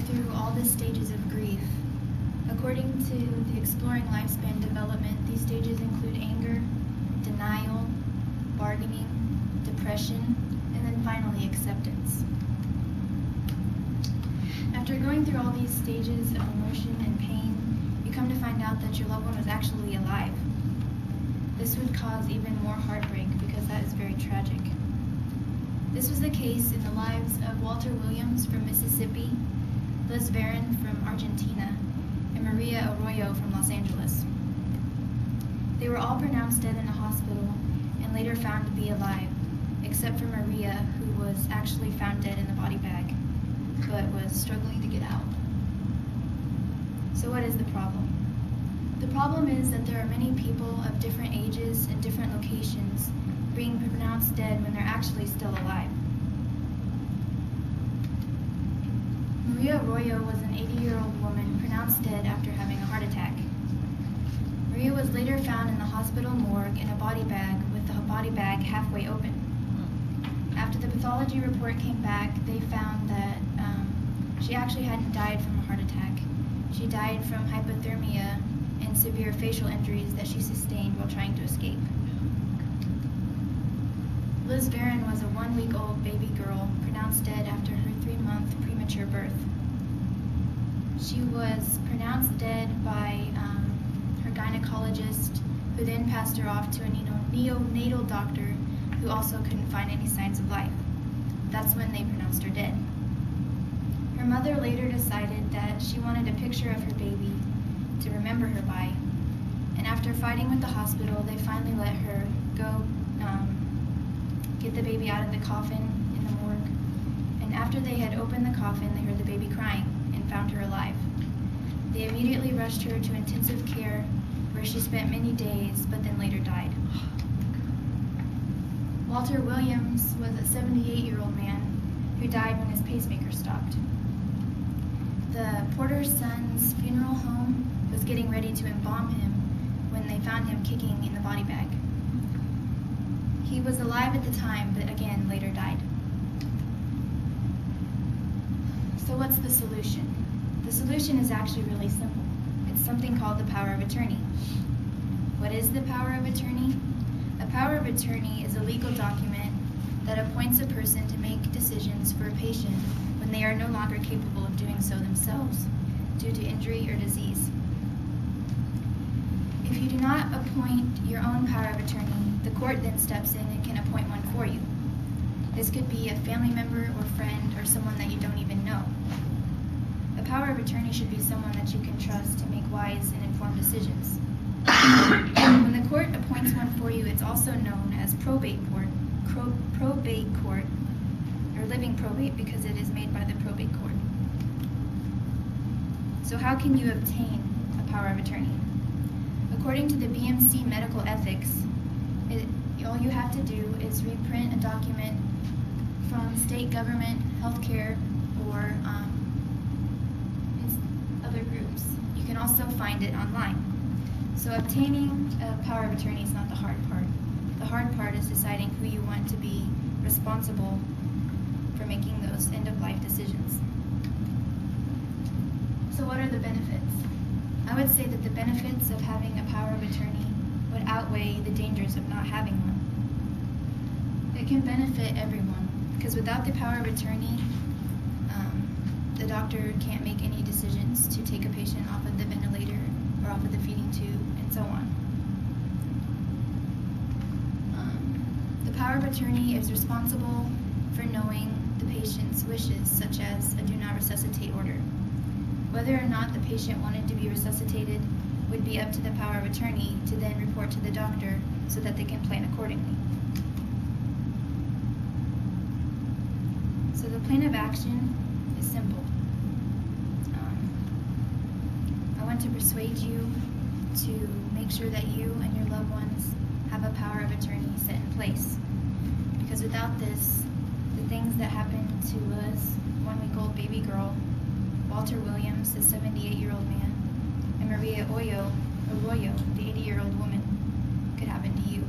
through all the stages of grief. According to the Exploring Lifespan Development, these stages include anger, denial, bargaining, depression, and then finally acceptance. After going through all these stages of emotion and pain, you come to find out that your loved one was actually alive. This would cause even more heartbreak because that is very tragic. This was the case in the lives of Walter Williams from Mississippi, Liz Varon from Argentina, and Maria Arroyo from Los Angeles. They were all pronounced dead in a hospital and later found to be alive, except for Maria, who was actually found dead in the body bag, but was struggling to get out. So what is the problem? The problem is that there are many people of different ages and different locations being pronounced dead when they're actually still alive. Maria Arroyo was an 80-year-old woman pronounced dead after having a heart attack. Maria was later found in the hospital morgue in a body bag with the body bag halfway open. After the pathology report came back, they found that she actually hadn't died from a heart attack. She died from hypothermia and severe facial injuries that she sustained while trying to escape. Liz Varon was a 1-week-old baby girl pronounced dead after her 3-month premature birth. She was pronounced dead by her gynecologist, who then passed her off to a neonatal doctor who also couldn't find any signs of life. That's when they pronounced her dead. Her mother later decided that she wanted a picture of her baby to remember her by, and after fighting with the hospital, they finally let her go get the baby out of the coffin in the morgue. And after they had opened the coffin, they heard the baby crying and found her alive. They immediately rushed her to intensive care, where she spent many days, but then later died. Walter Williams was a 78-year-old man who died when his pacemaker stopped. The Porter's son's funeral home was getting ready to embalm him when they found him kicking in the body bag. He was alive at the time, but again, later died. So what's the solution? The solution is actually really simple. It's something called the power of attorney. What is the power of attorney? A power of attorney is a legal document that appoints a person to make decisions for a patient when they are no longer capable of doing so themselves due to injury or disease. If you do not appoint your own power of attorney, the court then steps in and can appoint one for you. This could be a family member or friend or someone that you don't even know. A power of attorney should be someone that you can trust to make wise and informed decisions. When the court appoints one for you, it's also known as probate court, or living probate because it is made by the probate court. So how can you obtain a power of attorney? According to the BMC Medical Ethics, all you have to do is reprint a document from state government, healthcare, or other groups. You can also find it online. So obtaining a power of attorney is not the hard part. The hard part is deciding who you want to be responsible for making those end-of-life decisions. So what are the benefits? I would say that the benefits of having a power of attorney would outweigh the dangers of not having one. It can benefit everyone, because without the power of attorney, the doctor can't make any decisions to take a patient off of the ventilator or off of the feeding tube, and so on. The power of attorney is responsible for knowing the patient's wishes, such as a do not resuscitate order. Whether or not the patient wanted to be resuscitated would be up to the power of attorney to then report to the doctor so that they can plan accordingly. So the plan of action is simple. I want to persuade you to make sure that you and your loved ones have a power of attorney set in place. Because without this, the things that happened to Liz, 1-week-old baby girl, Walter Williams, the 78-year-old man, and Maria Arroyo, the 80-year-old woman, could happen to you.